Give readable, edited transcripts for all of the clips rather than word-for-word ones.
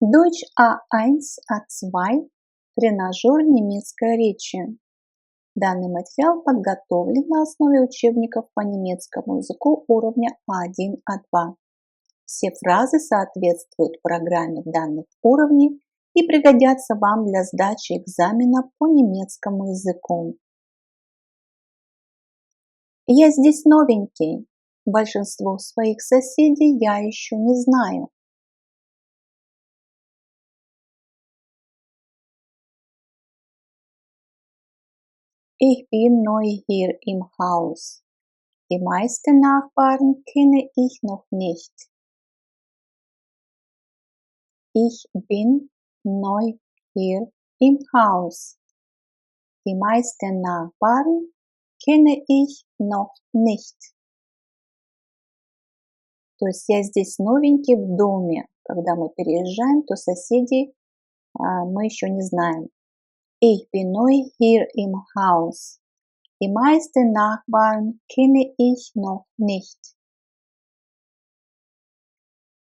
Deutsch A1, A2, тренажер немецкой речи. Данный материал подготовлен на основе учебников по немецкому языку уровня А1, А2. Все фразы соответствуют программе данных уровней и пригодятся вам для сдачи экзамена по немецкому языку. Я здесь новенький. Большинство своих соседей я еще не знаю. Ich bin neu hier im Haus. Die meisten Nachbarn kenne ich noch nicht. Ich bin neu hier im Haus. Die meisten Nachbarn kenne ich noch nicht. То есть я здесь новенький в доме. Когда мы переезжаем, то соседей мы еще не знаем. Ich bin neu hier im Haus. Die meisten Nachbarn kenne ich noch nicht.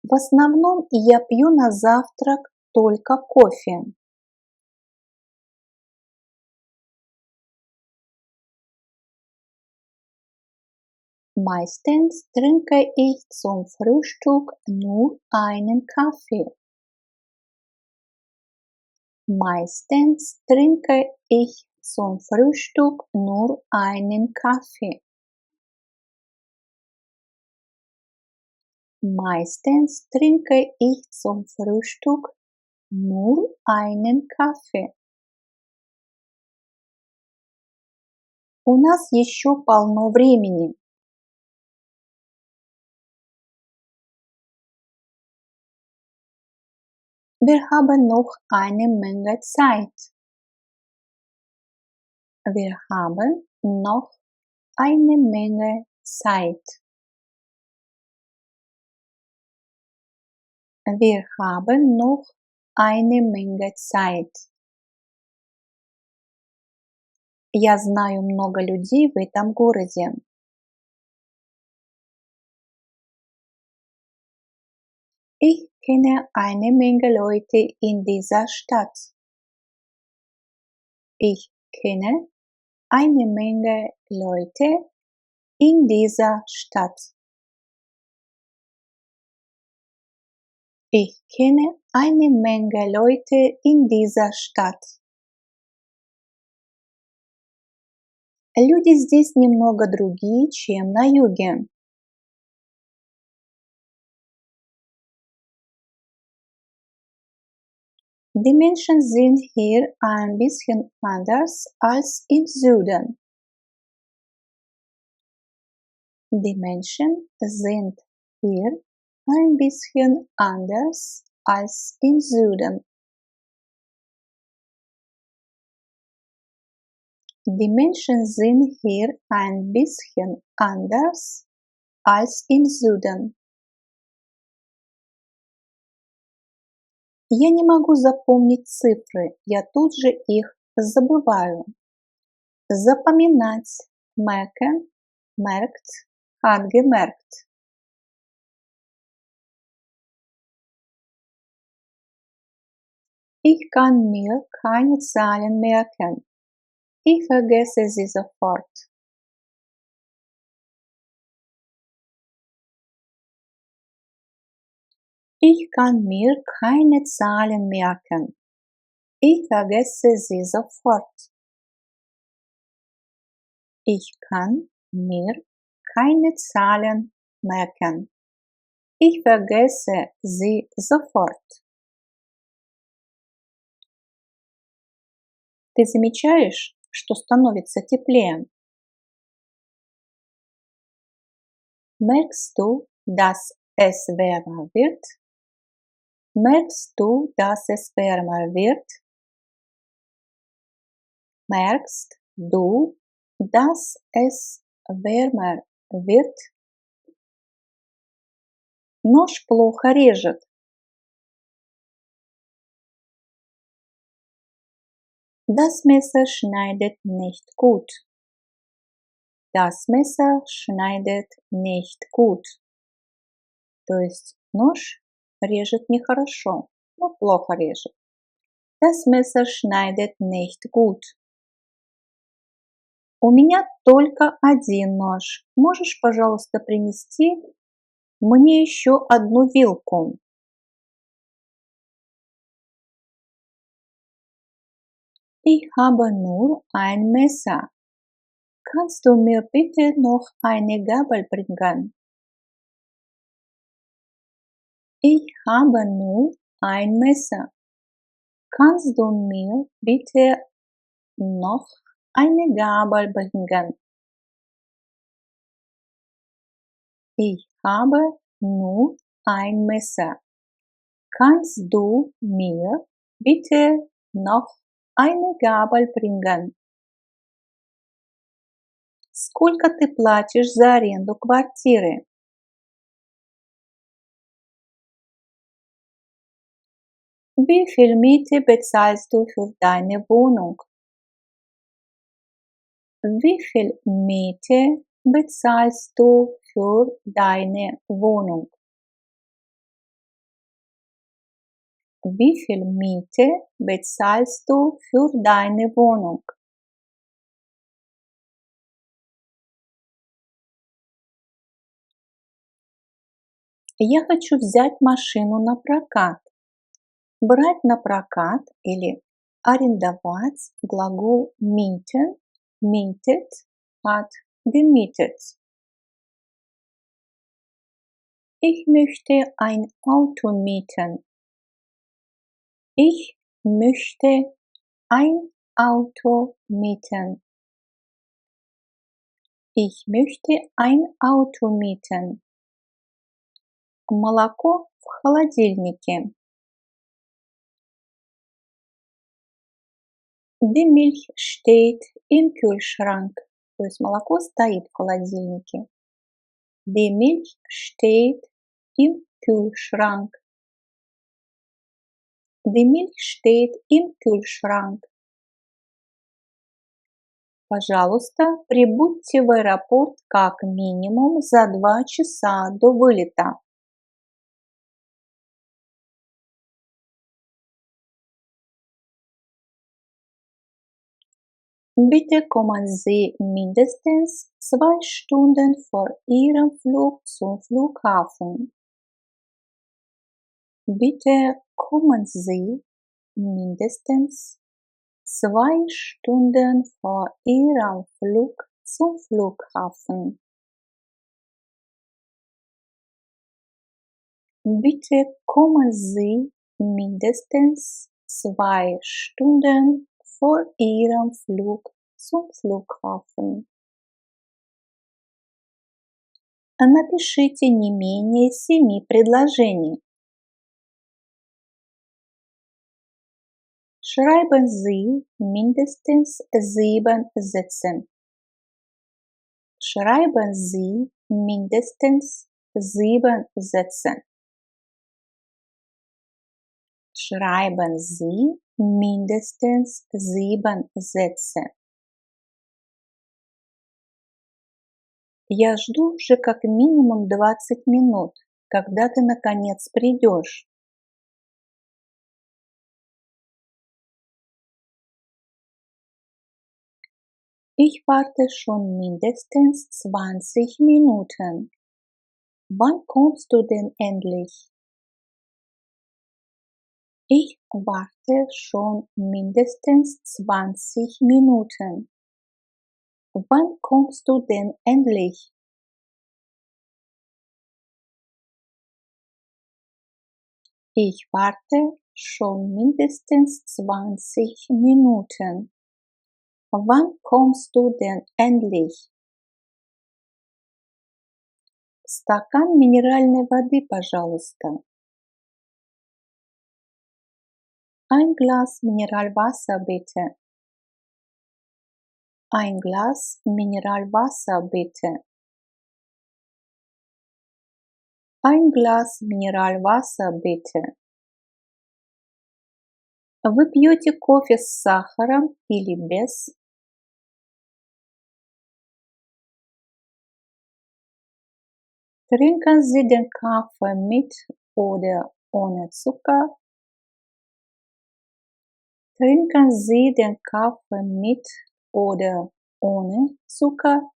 В основном я пью на завтрак только кофе. Meistens trinke ich zum Frühstück nur einen Kaffee. Meistens trinke ich zum Frühstück nur einen Kaffee. Meistens trinke ich zum Frühstück nur einen Kaffee. У нас еще полно времени. Wir haben noch eine Menge Zeit. Wir haben noch eine Menge Zeit. Wir haben noch eine Menge Zeit. Я знаю много людей в этом городе. Ich kenne eine Menge Leute in dieser Stadt. Ich kenne eine Menge Leute in dieser Stadt. Ich kenne eine Menge Leute in dieser Stadt. Люди здесь немного другие, чем на юге. Die Menschen sind hier ein bisschen anders als im Süden. Die Menschen sind hier ein bisschen anders als im Süden. Die Menschen sind hier ein bisschen anders als im Süden. Я не могу запомнить цифры, я тут же их забываю. Запоминать. Merken, merkt, hat gemerkt. Ich kann mir keine Zahlen merken. Ich vergesse sie sofort. Ich kann mir keine Zahlen merken. Ich vergesse sie sofort. Ich kann mir keine Zahlen merken. Ich vergesse sie sofort. Ты замечаешь, что становится теплее? Merkst du, dass es wärmer wird? Merkst du, dass es wärmer wird? Merkst du, dass es wärmer wird? Нож плохо режет. Das Messer schneidet nicht gut. Das Messer schneidet nicht gut. То есть нож режет нехорошо. Ну, плохо режет. Das Messer schneidet nicht gut. У меня только один нож. Можешь, пожалуйста, принести мне еще одну вилку? Ich habe nur ein Messer. Kannst du mir bitte noch eine Gabel bringen? Ich habe nur ein Messer. Kannst du mir bitte noch eine Gabel bringen? Ich habe nur ein Messer. Kannst du mir bitte noch eine Gabel bringen? Сколько ты платишь за аренду квартиры? Wie viel Miete bezahlst du für deine Wohnung? Wie viel Miete bezahlst du für deine Wohnung? Wie viel Miete bezahlst du für deine Wohnung? Я хочу взять машину на прокат. Брать на прокат или арендовать глагол mieten, mietet hat gemietet. Ich möchte ein Auto mieten. Ich möchte ein Auto mieten. Ich möchte ein Auto mieten. Молоко в холодильнике. Die Milch steht im Kühlschrank. То есть молоко стоит в холодильнике. Die Milch steht im Kühlschrank. Die Milch steht im Kühlschrank. Пожалуйста, прибудьте в аэропорт как минимум за 2 часа до вылета. Bitte kommen Sie mindestens 2 Stunden vor Ihrem Flug zum Flughafen. Bitte kommen Sie mindestens 2 Stunden vor Ihrem Flug zum Flughafen. Bitte kommen Sie mindestens 2 Stunden vor Ihrem Flug zum Flughafen. Напишите не менее 7 предложений. Schreiben Sie mindestens 7 Sätze. Schreiben Sie mindestens 7 Sätze. Schreiben Sie mindestens 7 Sätze. Я жду уже как минимум 20 минут, когда ты наконец придешь. Ich warte schon mindestens 20 Minuten. Wann kommst du denn endlich? Ich warte schon mindestens 20 Minuten. Wann kommst du denn endlich? Ich warte schon mindestens 20 Minuten. Wann kommst du denn endlich? Стакан минеральной воды, пожалуйста. Ein Glas Mineralwasser bitte. Ein Glas Mineralwasser bitte. Ein Glas Mineralwasser bitte. Вы пьете кофе с сахаром или без? Trinken Sie den Kaffee mit oder ohne Zucker? Trinken Sie den Kaffee mit oder ohne Zucker?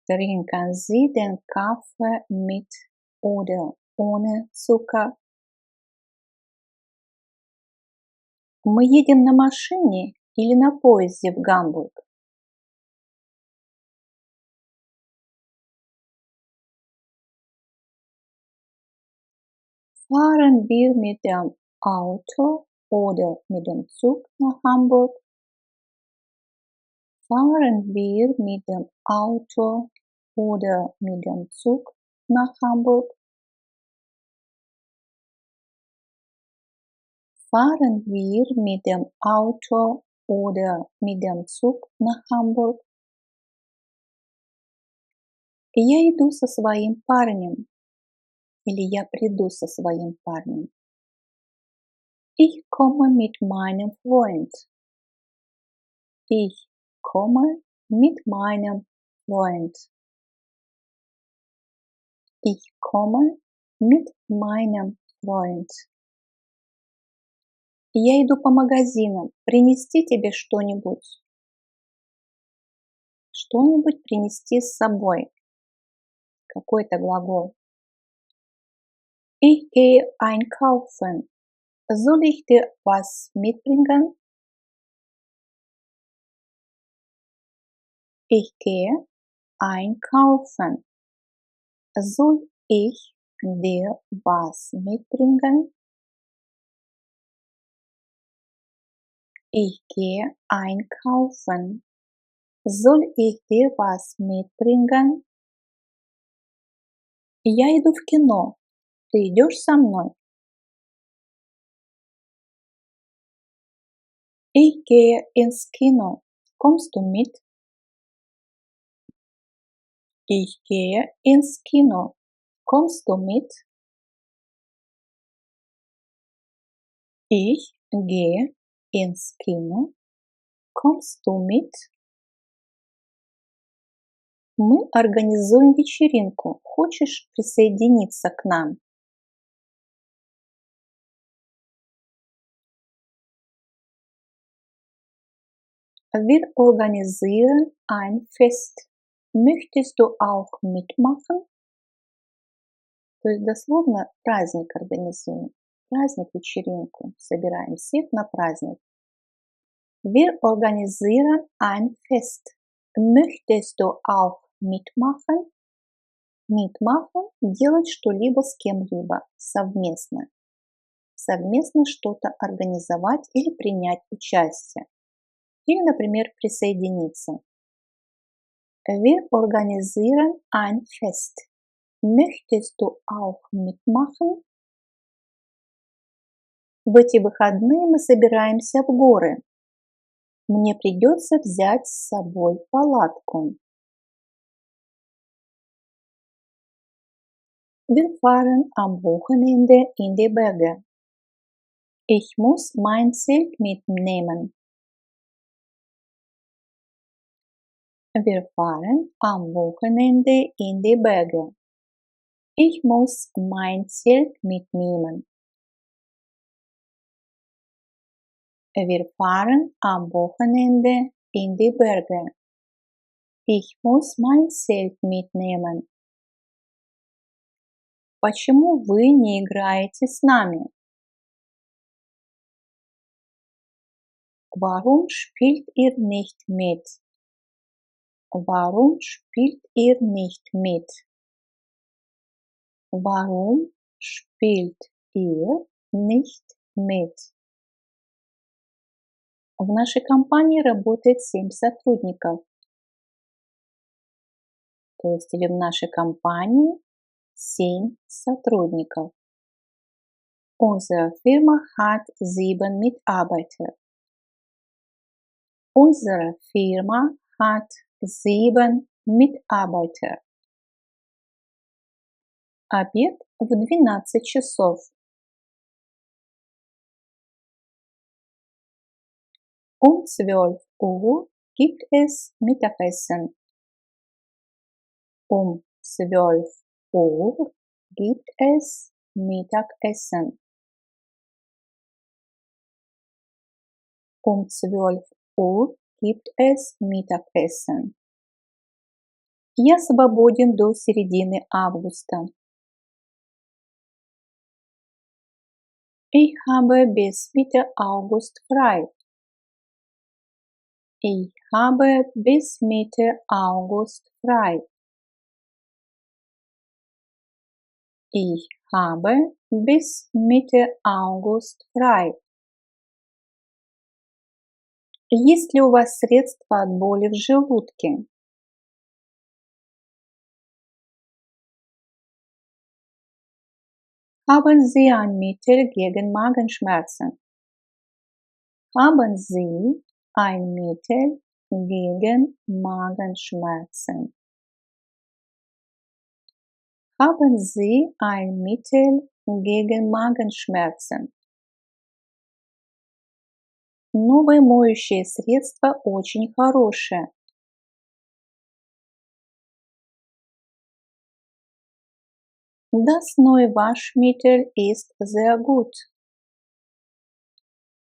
Trinken Sie den Kaffee mit oder ohne Zucker? Мы едем на машине или на поезде в Гамбург? Fahren wir mit dem Auto oder mit dem Zug nach Hamburg? Fahren wir mit dem Auto oder mit dem Zug nach Hamburg? Fahren wir mit dem Auto oder mit dem Zug nach Hamburg? Я иду со своим парнем. Или я приду со своим парнем. Ich komme mit meinem Freund. Ich komme mit meinem Freund. Ich komme mit meinem Freund. Я иду по магазинам. Принести тебе что-нибудь? Что-нибудь принести с собой. Какой-то глагол. Ich gehe einkaufen. Soll ich dir was mitbringen? Ich gehe einkaufen. Soll ich dir was mitbringen? Ich gehe einkaufen. Soll ich dir was mitbringen? Я иду в кино. Ты идешь со мной? Ich gehe ins Kino. Kommst du mit? Ich gehe ins Kino. Kommst du mit? Ich gehe ins Kino. Kommst du mit? Мы организуем вечеринку. Хочешь присоединиться к нам? Wir organisieren ein Fest. Möchtest du auch mitmachen? То есть дословно праздник организуем. Праздник, вечеринку. Собираем всех на праздник. Wir organisieren ein Fest. Möchtest du auch mitmachen? Mitmachen – делать что-либо с кем-либо совместно. Совместно что-то организовать или принять участие. Или, например, присоединиться. Wir organisieren ein Fest. Möchtest du auch mitmachen? В эти выходные мы собираемся в горы. Мне придется взять с собой палатку. Wir fahren am Wochenende in die Berge. Ich muss mein Zelt mitnehmen. Wir fahren am Wochenende in die Berge. Ich muss mein Zelt mitnehmen. Wir fahren am Wochenende in die Berge. Ich muss mein Zelt mitnehmen. Почему вы не играете с нами? Warum spielt ihr nicht mit? Warum spielt ihr nicht mit? Warum spielt ihr nicht mit? В нашей компании работает 7 сотрудников. То есть или в нашей компании 7 сотрудников. Unsere Firma hat 7 Mitarbeiter. Unsere Firma hat 7 Mitarbeiter. Обед в 12 часов. Um 12 Uhr gibt es Mittagessen. Um 12 Uhr gibt es Mittagessen. 12 Uhr gibt es Mittagessen. Я свободен до середины августа. Ich habe bis Mitte August frei. Ich habe bis Mitte August frei. Ich habe bis Mitte August frei. Есть ли у вас средства от боли в желудке? Haben Sie ein Mittel gegen Magenschmerzen? Haben Sie ein Mittel gegen Magenschmerzen? Haben Sie ein Mittel gegen Magenschmerzen? Новое моющее средство очень хорошее. Das neue Waschmittel ist sehr gut.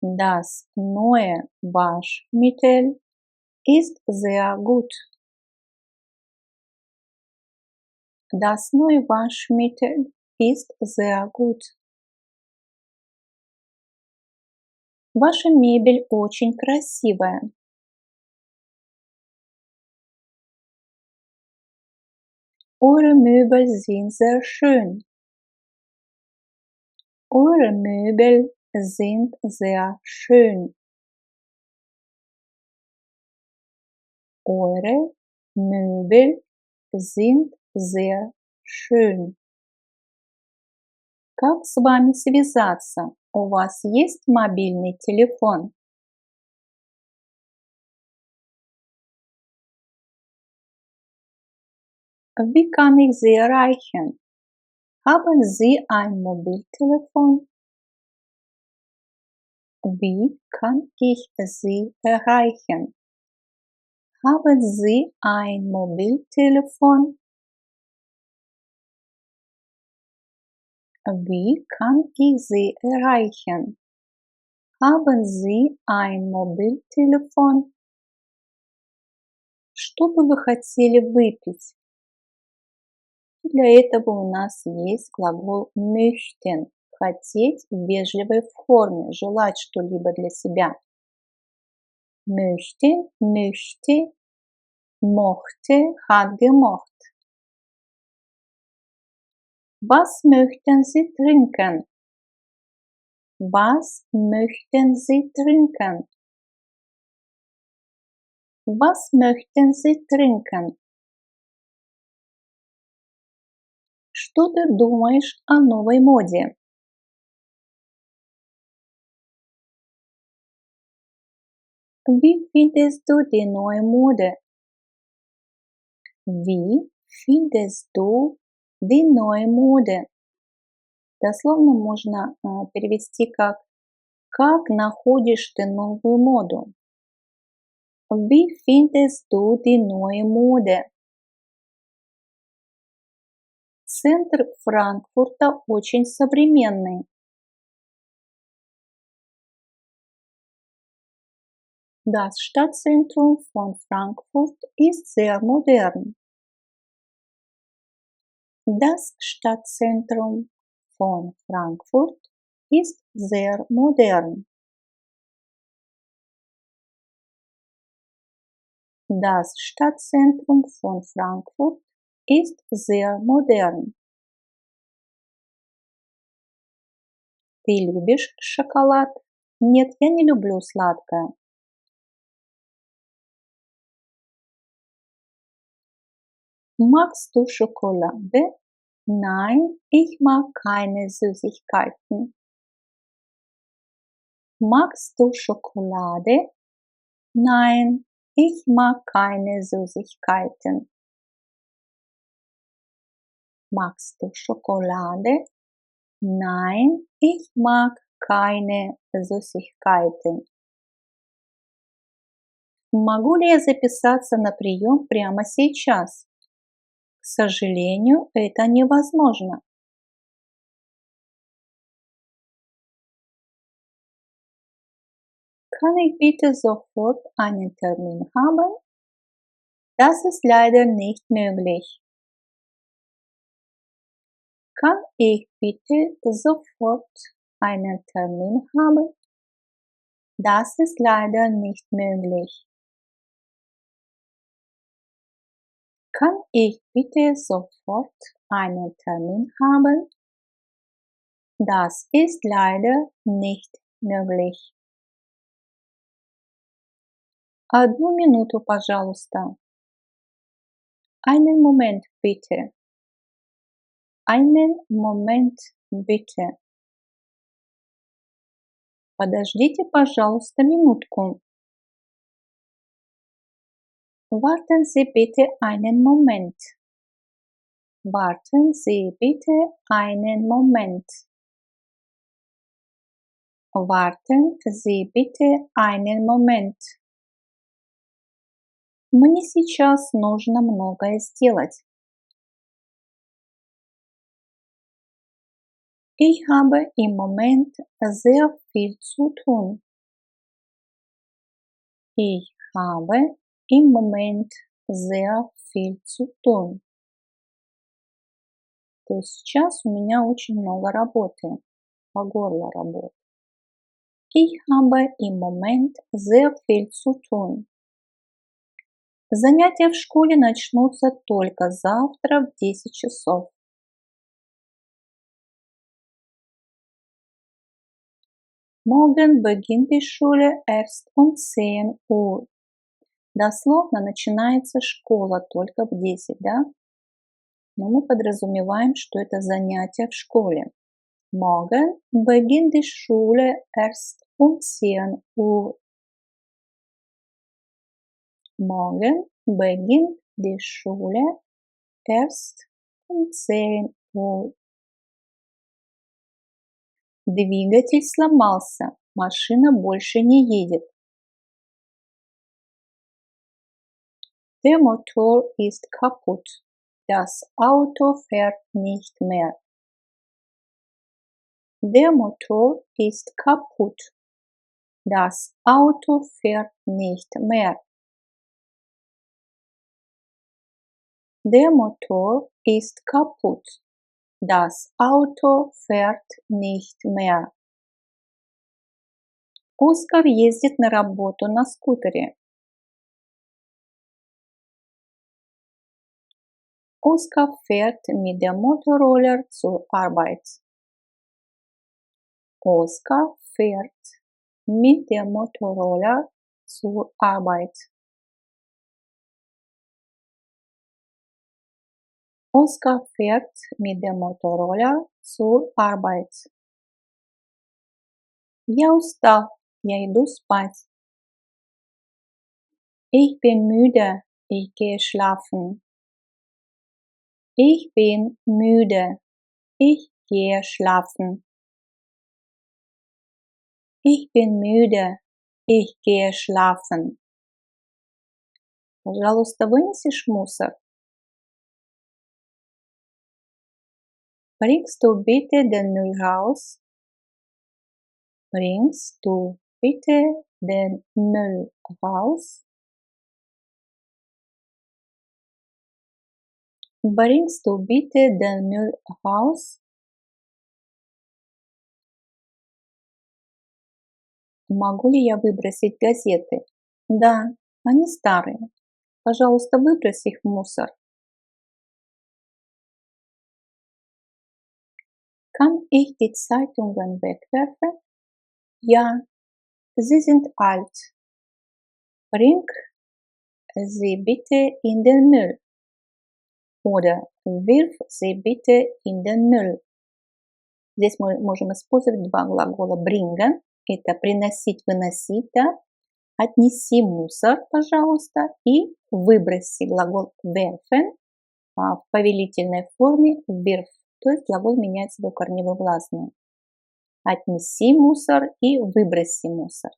Das neue Waschmittel ist sehr gut. Das neue Waschmittel ist sehr gut. Ваша мебель очень красивая. Eure Möbel sind sehr schön. Eure Möbel sind sehr schön. Eure Möbel sind sehr schön. Как с вами связаться? У вас есть мобильный телефон? Wie kann ich Sie erreichen? Haben Sie ein Mobiltelefon? Wie kann ich Sie erreichen? Haben Sie ein Mobiltelefon? Wie kann ich Sie erreichen? Haben Sie ein Mobiltelefon? Что бы вы хотели выпить? Для этого у нас есть глагол möchten – хотеть в вежливой форме, желать что-либо для себя. Möchte, möchte, mochte, hat gemocht. Was möchten Sie trinken? Was möchten Sie trinken? Was möchten Sie trinken? Что ты думаешь о новой моде? Wie findest du die neue Mode? Wie findest du die neue Mode? Дословно можно перевести как находишь ты новую моду? Wie findest du die neue Mode? Центр Франкфурта очень современный. Das Stadtzentrum von Frankfurt ist sehr modern. Das Stadtzentrum von Frankfurt ist sehr modern. Das Stadtzentrum von Frankfurt ist sehr modern. Ты любишь шоколад? Нет, я не люблю сладкое. Magst du Schokolade? Nein, ich mag keine Süßigkeiten. Magst du Schokolade? Nein, ich mag keine Süßigkeiten. Magst du Schokolade? Nein, ich mag keine Süßigkeiten. Могу ли я записаться на прием прямо сейчас? К сожалению, это невозможно. Kann ich bitte sofort einen Termin haben? Das ist leider nicht möglich. Kann ich bitte sofort einen Termin haben? Das ist leider nicht möglich. Kann ich bitte sofort einen Termin haben? Das ist leider nicht möglich. Одну минуту, пожалуйста. Einen Moment bitte. Einen Moment bitte. Подождите, пожалуйста, минутку. Warten Sie bitte einen Moment. Warten Sie bitte einen Moment. Warten Sie bitte einen Moment. Мне сейчас нужно многое сделать. Ich habe im Moment sehr viel zu tun. Ich habe im Moment sehr viel zu tun. То есть сейчас у меня очень много работы, по горло работы. Ich habe im Moment sehr viel zu tun. Занятия в школе начнутся только завтра в 10 часов. Morgen beginnt die Schule erst um 10 Uhr. Дословно начинается школа только в 10, да? Но мы подразумеваем, что это занятие в школе. Morgen beginnt die Schule erst um 10 Uhr. Morgen beginnt die Schule erst um 10 Uhr. Двигатель сломался, машина больше не едет. Der Motor ist kaputt, das Auto fährt nicht mehr. Der Motor ist kaputt, das Auto fährt nicht mehr. Der Motor ist kaputt. Das Auto fährt nicht mehr. Оскар ездит на работу на скутере. Oskar fährt mit dem Motorroller zur Arbeit. Oskar fährt mit dem Motorroller zur Arbeit. Oskar fährt mit dem Motorroller zur Arbeit. Я устал, я иду спать. Ich bin müde, ich gehe schlafen. Ich bin müde, ich gehe schlafen. Ich bin müde, ich gehe schlafen. Пожалуйста, вынесешь мусор? Bringst du bitte den Müll raus? Bringst du bitte den Müll raus? Bringst du bitte den Müll raus? Могу ли я выбросить газеты? Да, они старые. Пожалуйста, выбрось их в мусор. Kann ich die Zeitungen wegwerfen? Ja, sie sind alt. Bring sie bitte in den Müll. Oder wirf sie bitte in den Müll. Здесь мы можем использовать два глагола bringen. Это приносить, выносить, да? Отнеси мусор, пожалуйста, и выброси глагол werfen в повелительной форме wirf. То есть глагол меняет свою корневую гласную. Отнеси мусор и выброси мусор.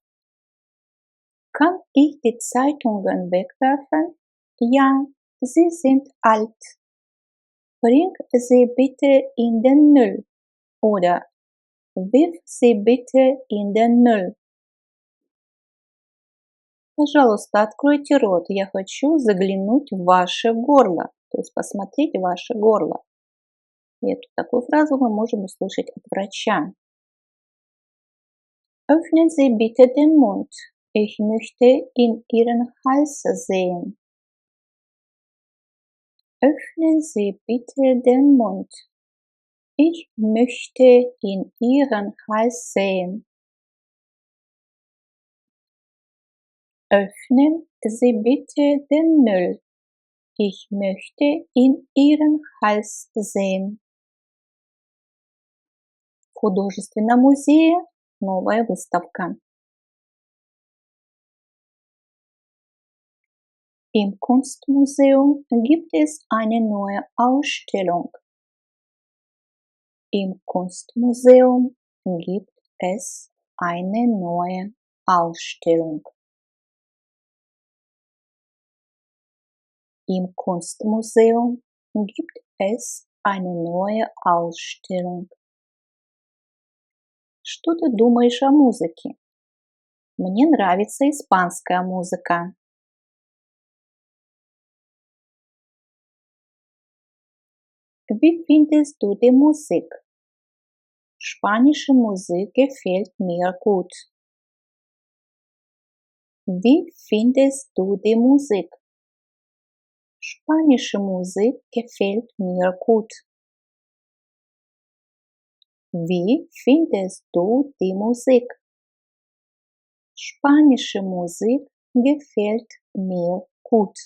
Kann ich die Zeitungen wegwerfen? Ja, sie sind alt. Bring sie bitte in den Müll. Oder wirf sie bitte in den Müll. Пожалуйста, откройте рот. Я хочу заглянуть в ваше горло. То есть посмотреть в ваше горло. И эту такую фразу мы можем услышать от врача. Öffnen Sie bitte den Mund. Ich möchte in Ihren Hals sehen. Öffnen Sie bitte den Mund. Ich möchte in Ihren Hals sehen. Öffnen Sie bitte den Müll. Ich möchte in Ihren Hals sehen. В художественном музее новая выставка. Im Kunstmuseum gibt es eine neue Ausstellung. Im Kunstmuseum gibt es eine neue Ausstellung. Im Kunstmuseum gibt es eine neue Ausstellung. Что ты думаешь о музыке? Мне нравится испанская музыка. Wie findest du die Musik? Spanische Musik gefällt mir gut. Wie findest du die Musik? Spanische Musik gefällt mir gut. Wie findest du die Musik? Spanische Musik gefällt mir gut.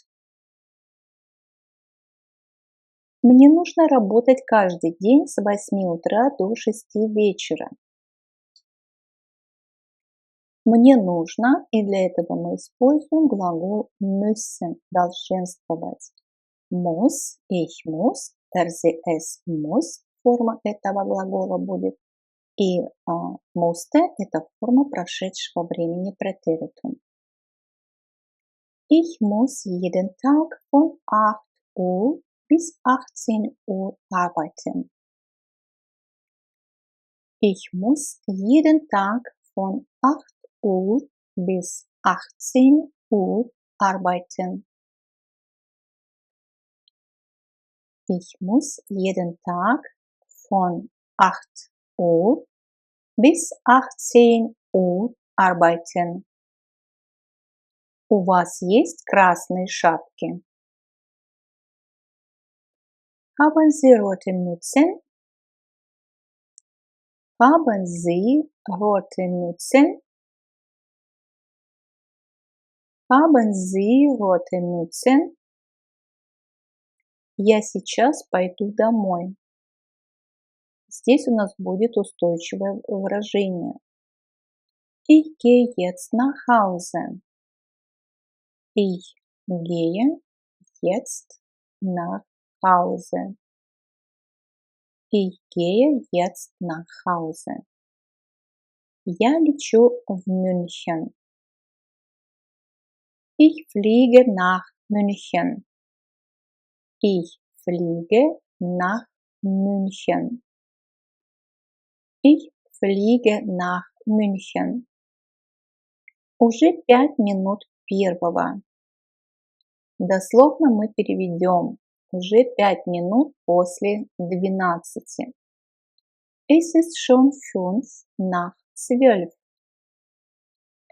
Мне нужно работать каждый день с 8 утра до 6 вечера. Мне нужно, и для этого мы используем глагол müssen, долженствовать. Muss, ich muss, es muss, форма этого глагола будет. И musste – это форма прошедшего времени претеритум. Ich muss jeden Tag von 8 Uhr bis 18 Uhr arbeiten. Ich muss jeden Tag von 8 Uhr bis 18 Uhr arbeiten. Ich muss jeden Tag von 8 Uhr bis 18 Uhr arbeiten. У вас есть красные шапки? Haben Sie rote Mützen? Haben Sie rote Mützen? Haben Sie rote Mützen? Я сейчас пойду домой. Здесь у нас будет устойчивое выражение. Ich gehe jetzt nach Hause. Ich gehe jetzt nach Hause. Ich gehe jetzt nach Hause. Я лечу в München. Ich fliege nach München. Ich fliege nach München. Ich fliege nach München. Уже 5 минут первого. Дословно мы переведем уже 5 минут после 12. Es ist schon 5 nach 12.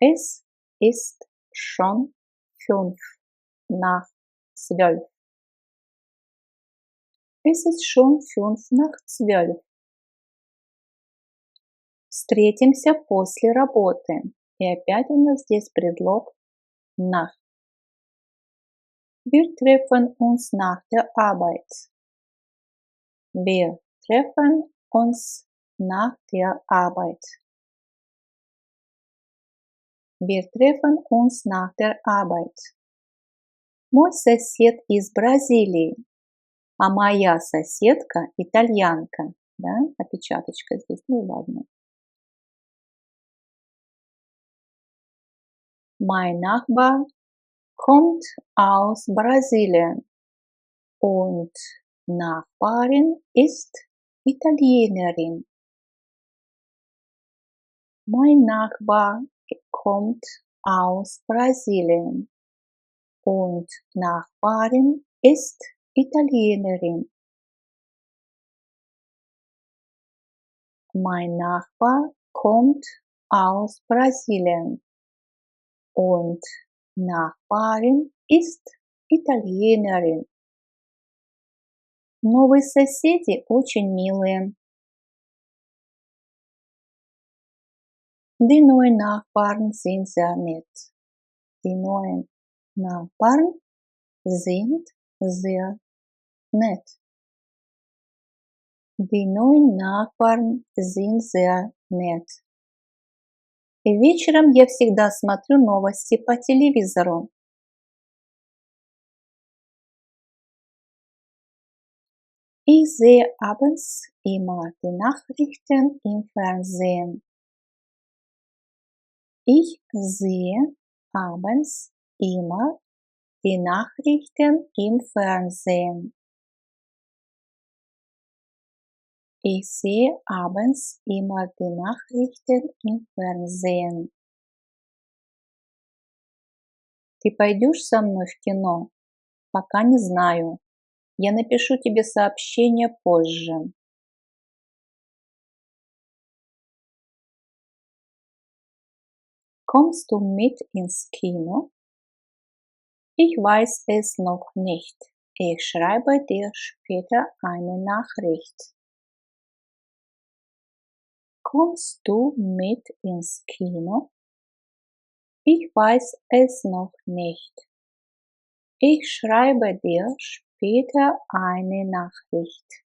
Es ist schon 5 nach 12. Es ist schon 5 nach 12. Встретимся после работы. И опять у нас здесь предлог nach. Wir treffen uns nach der Arbeit. Wir treffen uns nach der Arbeit. Wir treffen uns nach der Arbeit. Мой сосед из Бразилии, а моя соседка итальянка. Да? Опечаточка здесь, ну ладно. Mein Nachbar kommt aus Brasilien und Nachbarin ist Italienerin. Mein Nachbar kommt aus Brasilien und Nachbarin ist Italienerin. Mein Nachbar kommt aus Brasilien und Nachbarin ist Italienerin. Новые соседи очень милые. Die neuen Nachbarn sind sehr nett. Die neuen Nachbarn sind sehr nett. Die neuen Nachbarn sind sehr nett. И вечером я всегда смотрю новости по телевизору. Ich sehe abends immer die Nachrichten im Fernsehen. Ich sehe abends immer die Nachrichten im Fernsehen. Ich sehe abends immer die Nachrichten im Fernsehen. Ты пойдешь со мной в кино? Пока не знаю. Я напишу тебе сообщение позже. Kommst du mit ins Kino? Ich weiß es noch nicht. Ich schreibe dir später eine Nachricht. Kommst du mit ins Kino? Ich weiß es noch nicht. Ich schreibe dir später eine Nachricht.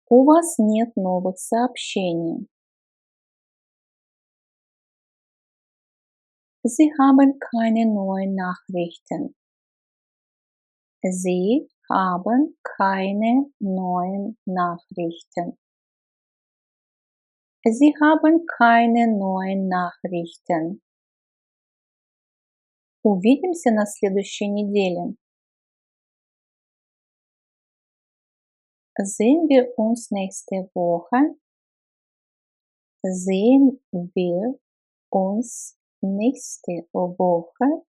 У вас нет новых сообщений. Sie haben keine neuen Nachrichten. Sie haben keine neuen Nachrichten. Sie haben keine neuen Nachrichten. Увидимся на следующей неделе. Sehen wir uns nächste Woche? Sehen wir uns nächste Woche?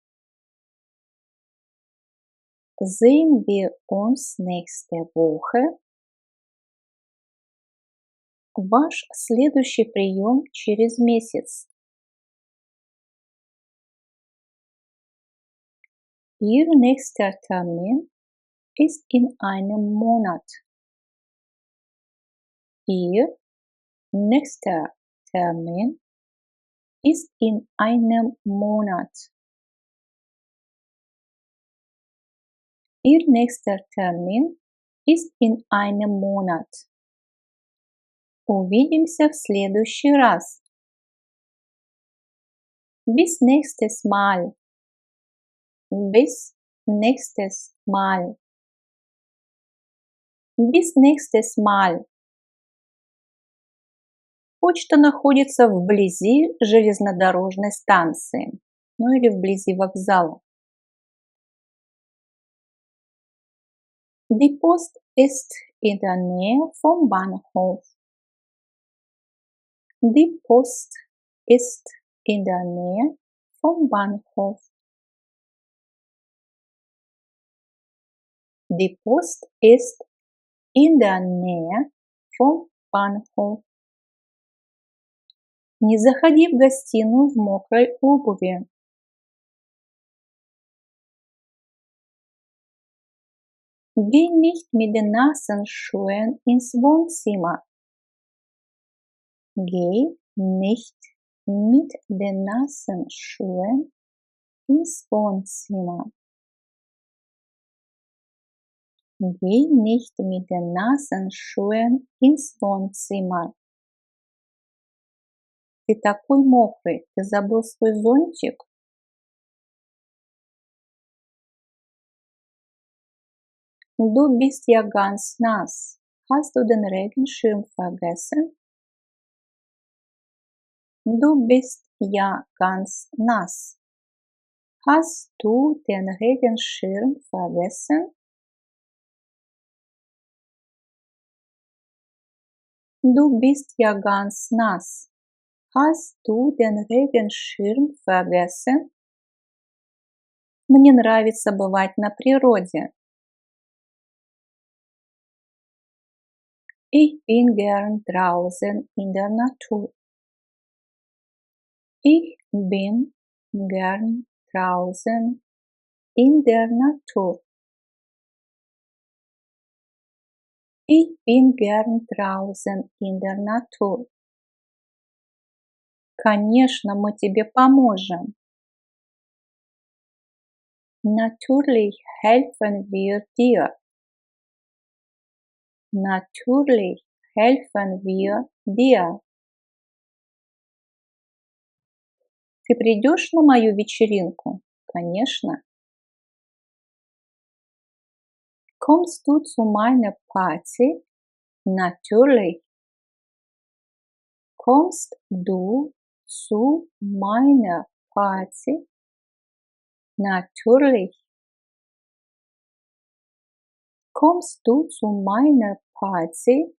Sehen wir uns nächste Woche? Ваш следующий прием через месяц. Ihr nächster Termin ist in einem Monat. Ihr nächster Termin ist in einem Monat. Ihr nächster Termin ist in einem Monat. Увидимся в следующий раз. Bis nächstes Mal. Bis nächstes Mal. Bis nächstes Mal. Почта находится вблизи железнодорожной станции, ну или вблизи вокзала. Die Post ist in der Nähe vom Bahnhof. Die Post ist in der Nähe vom Bahnhof. Die Post ist in der Nähe vom Bahnhof. Не заходи в гостиную в мокрой обуви. Geh nicht mit den nassen Schuhen ins Wohnzimmer. Geh nicht mit den nassen Schuhen ins Wohnzimmer. Geh nicht mit den nassen Schuhen ins Wohnzimmer. Ты такой мокрый, ты забыл свой зонтик? Du bist ja ganz nass. Hast du den Regenschirm vergessen? Du bist ja ganz nass. Hast du den Regenschirm vergessen? Du bist ja ganz nass. Hast du den Regenschirm vergessen? Мне нравится бывать на природе. Ich bin gern draußen in der Natur. Ich bin gern draußen in der Natur. Ich bin gern draußen in der Natur. Конечно, мы тебе поможем. Natürlich helfen wir dir. Natürlich helfen wir dir. Ты придешь на мою вечеринку? Конечно. Kommst du zu meiner Party? Natürlich. Kommst du zu meiner Party? Natürlich. Kommst du zu meiner Party?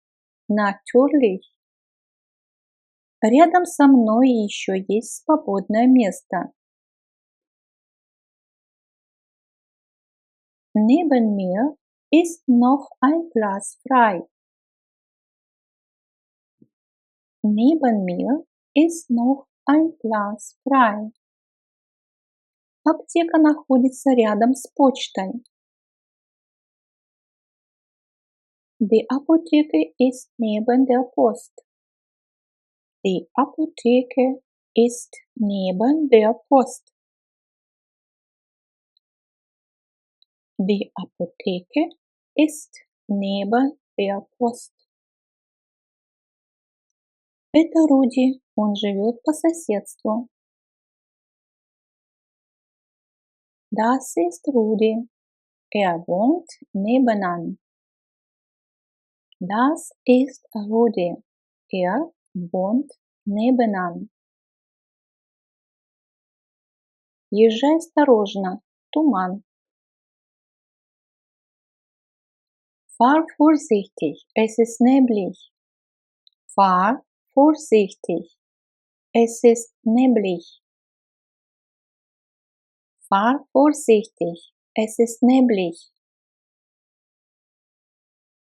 Natürlich. Рядом со мной еще есть свободное место. Neben mir ist noch ein Platz frei. Neben mir ist noch ein Platz frei. Аптека находится рядом с почтой. Die Apotheke ist neben der Post. Die Apotheke ist neben der Post. Die Apotheke ist neben der Post. Это Руди, он живет по соседству. Das ist Rudi, er wohnt nebenan. Das ist Rudi, er wohnt nebenan. Езжай осторожно, туман. Fahr vorsichtig, es ist neblig. Fahr vorsichtig, es ist neblig. Fahr vorsichtig, es ist neblig.